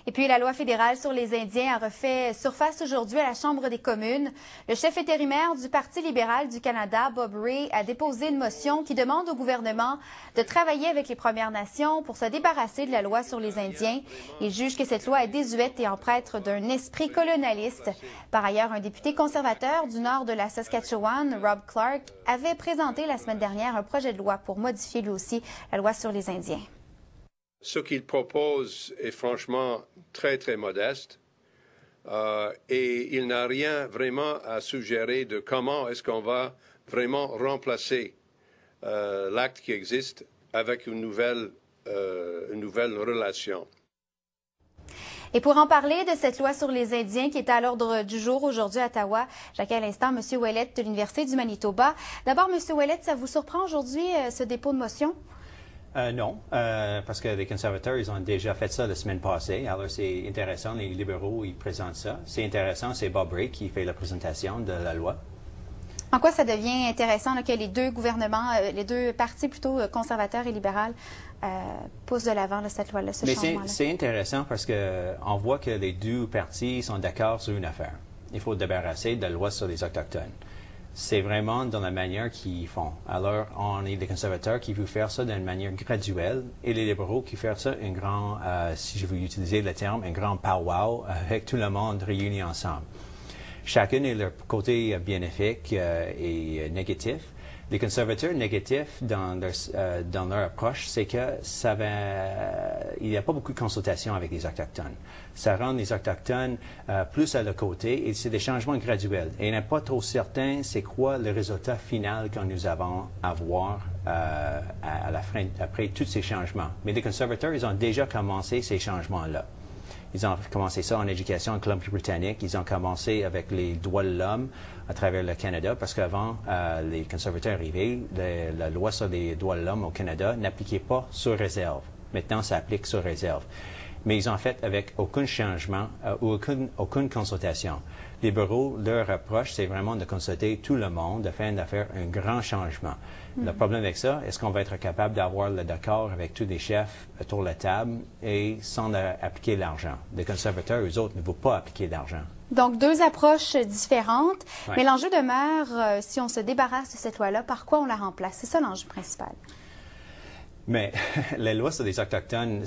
Et puis, la loi fédérale sur les Indiens a refait surface aujourd'hui à la Chambre des communes. Le chef intérimaire du Parti libéral du Canada, Bob Rae, a déposé une motion qui demande au gouvernement de travailler avec les Premières Nations pour se débarrasser de la loi sur les Indiens. Il juge que cette loi est désuète et emprunte d'un esprit colonialiste. Par ailleurs, un député conservateur du nord de la Saskatchewan, Rob Clark, avait présenté la semaine dernière un projet de loi pour modifier lui aussi la loi sur les Indiens. Ce qu'il propose est franchement très, très modeste et il n'a rien vraiment à suggérer de comment est-ce qu'on va vraiment remplacer l'acte qui existe avec une nouvelle relation. Et pour en parler de cette loi sur les Indiens qui est à l'ordre du jour aujourd'hui à Ottawa, j'accueille à l'instant M. Ouellet de l'Université du Manitoba. D'abord, M. Ouellet, ça vous surprend aujourd'hui ce dépôt de motion? Non, parce que les conservateurs, ils ont déjà fait ça la semaine passée. Alors, c'est intéressant. Les libéraux, ils présentent ça. C'est intéressant. C'est Bob Rae qui fait la présentation de la loi. En quoi ça devient intéressant là, que les deux gouvernements, les deux partis plutôt conservateurs et libéraux poussent de l'avant cette loi-là, ce changement-là? C'est intéressant parce qu'on voit que les deux partis sont d'accord sur une affaire. Il faut débarrasser de la loi sur les Autochtones. C'est vraiment dans la manière qu'ils font. Alors, on est des conservateurs qui veulent faire ça d'une manière graduelle et les libéraux qui font ça un grand, si je veux utiliser le terme, un grand powwow avec tout le monde réuni ensemble. Chacun a leur côté bénéfique et négatif. Les conservateurs négatifs dans leur approche, c'est que il n'y a pas beaucoup de consultation avec les Autochtones. Ça rend les Autochtones plus à leur côté et c'est des changements graduels. Et on n'est pas trop certain c'est quoi le résultat final que nous allons avoir à la fin, après tous ces changements. Mais les conservateurs, ils ont déjà commencé ces changements-là. Ils ont commencé ça en éducation en Colombie-Britannique. Ils ont commencé avec les droits de l'homme à travers le Canada, parce qu'avant, les conservateurs arrivaient, la loi sur les droits de l'homme au Canada n'appliquait pas sur réserve. Maintenant, ça applique sur réserve. Mais ils ont fait avec aucun changement, aucune consultation. Les libéraux, leur approche, c'est vraiment de consulter tout le monde afin de faire un grand changement. Le problème avec ça, est-ce qu'on va être capable d'avoir le d'accord avec tous les chefs autour de la table et sans appliquer l'argent? Les conservateurs, eux autres, ne veulent pas appliquer l'argent. Donc, deux approches différentes, ouais. Mais l'enjeu demeure, si on se débarrasse de cette loi-là, par quoi on la remplace? C'est ça l'enjeu principal. Mais la loi sur les Autochtones,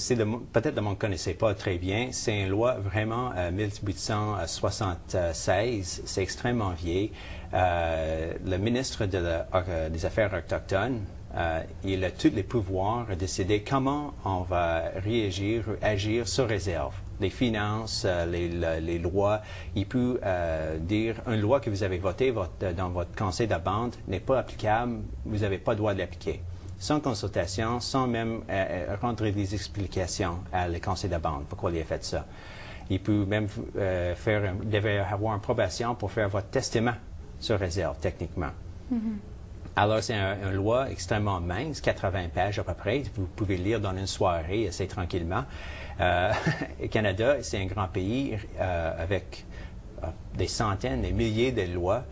peut-être le monde ne connaissait pas très bien, c'est une loi vraiment 1876, c'est extrêmement vieille. Le ministre des Affaires autochtones, il a tous les pouvoirs de décider comment on va réagir ou agir sur réserve. Les finances, les lois, il peut dire une loi que vous avez votée dans votre conseil de bande n'est pas applicable, vous n'avez pas le droit de l'appliquer. Sans consultation, sans même rendre des explications à le conseil de bande, pourquoi il a fait ça. Il peut même devait avoir une approbation pour faire votre testament sur réserve, techniquement. Alors, c'est une loi extrêmement mince, 80 pages à peu près. Vous pouvez lire dans une soirée assez tranquillement. Le Canada, c'est un grand pays avec des centaines, des milliers de lois.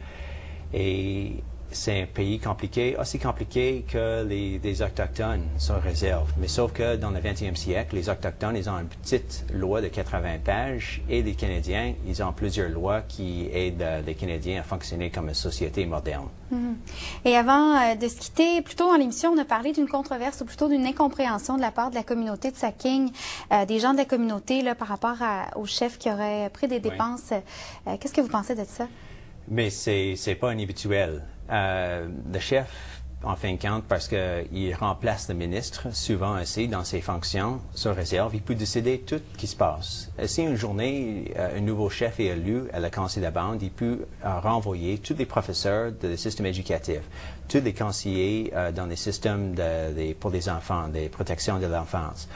Et c'est un pays compliqué, aussi compliqué que les Autochtones sur réserve. Mais sauf que dans le 20e siècle, les Autochtones, ils ont une petite loi de 80 pages et les Canadiens, ils ont plusieurs lois qui aident les Canadiens à fonctionner comme une société moderne. Et avant de se quitter, plutôt en l'émission, on a parlé d'une controverse ou plutôt d'une incompréhension de la part de la communauté de Sacking, des gens de la communauté là, par rapport au chef qui aurait pris des dépenses. Qu'est-ce que vous pensez de ça? Mais c'est pas inhabituel. Le chef, en fin de compte, parce qu'il remplace le ministre, souvent aussi, dans ses fonctions, sur réserve, il peut décider tout ce qui se passe. Si une journée, un nouveau chef est élu à la conseil de bande, il peut renvoyer tous les professeurs du système éducatif, tous les conseillers dans les systèmes pour les enfants, des protections de l'enfance.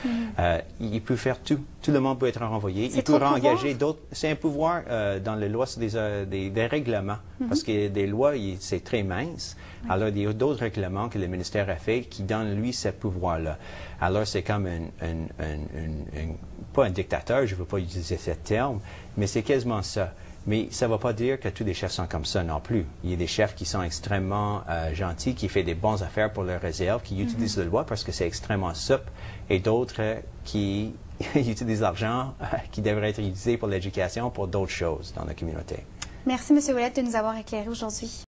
Il peut faire tout. Tout le monde peut être renvoyé. Il peut engager d'autres. C'est un pouvoir dans les lois, c'est des règlements. Parce que des lois, c'est très mince. Alors, il y a d'autres règlements que le ministère a fait qui donnent, lui, ce pouvoir-là. Alors, c'est comme pas un dictateur, je ne veux pas utiliser ce terme, mais c'est quasiment ça. Mais ça ne va pas dire que tous les chefs sont comme ça non plus. Il y a des chefs qui sont extrêmement gentils, qui font des bonnes affaires pour leurs réserves, qui utilisent la loi parce que c'est extrêmement souple, et d'autres qui ils utilisent l'argent qui devrait être utilisé pour l'éducation pour d'autres choses dans la communauté. Merci, M. Ouellette, de nous avoir éclairés aujourd'hui.